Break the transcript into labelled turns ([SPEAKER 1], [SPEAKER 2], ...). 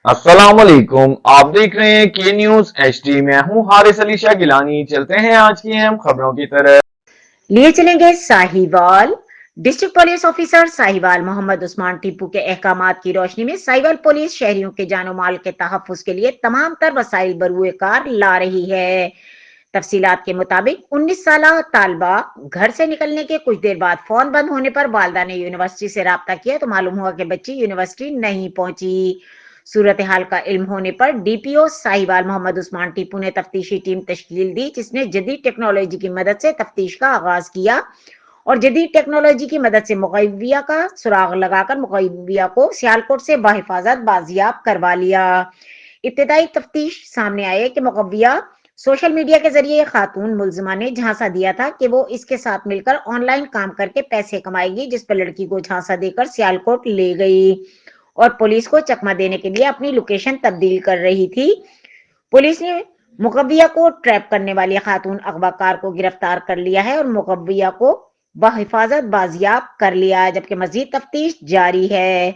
[SPEAKER 1] السلام علیکم، آپ دیکھ رہے ہیں کے نیوز ایچ ڈی۔ میں ہوں حارث علی شاہ گیلانی۔ چلتے ہیں آج کی اہم خبروں کی طرف۔
[SPEAKER 2] لیے چلیں گے Sahiwal. District police officer Sahiwal Muhammad Usman Tipu کے احکامات کی روشنی میں ساہیوال پولیس شہریوں کے جان و مال کے تحفظ کے لیے تمام تر وسائل بروئے کار لا رہی ہے۔ تفصیلات کے مطابق 19 سالہ طالبہ گھر سے نکلنے کے کچھ دیر بعد فون بند ہونے پر والدہ نے یونیورسٹی سے رابطہ کیا تو معلوم ہوا کہ بچی یونیورسٹی نہیں پہنچی۔ صورتحال کا علم ہونے پر ڈی پی او ساہیوال محمد عثمان ٹیپو نے تفتیشی ٹیم تشکیل دی، جس نے جدید ٹیکنالوجی کی مدد سے تفتیش کا آغاز کیا اور جدید ٹیکنالوجی کی مدد سے مغویہ کا سراغ لگا کر مغویہ کو سیالکوٹ سے بحفاظت بازیاب کروا لیا۔ ابتدائی تفتیش سامنے آئے کہ مغویہ سوشل میڈیا کے ذریعے خاتون ملزمہ نے جھانسا دیا تھا کہ وہ اس کے ساتھ مل کر آن لائن کام کر کے پیسے کمائے گی، جس پر لڑکی کو جھانسا دے کر سیالکوٹ لے گئی اور پولیس کو چکمہ دینے کے لیے اپنی لوکیشن تبدیل کر رہی تھی۔ پولیس نے مغویہ کو ٹریپ کرنے والی خاتون اغوا کار کو گرفتار کر لیا ہے اور مغویہ کو بحفاظت بازیاب کر لیا، جبکہ مزید تفتیش جاری ہے۔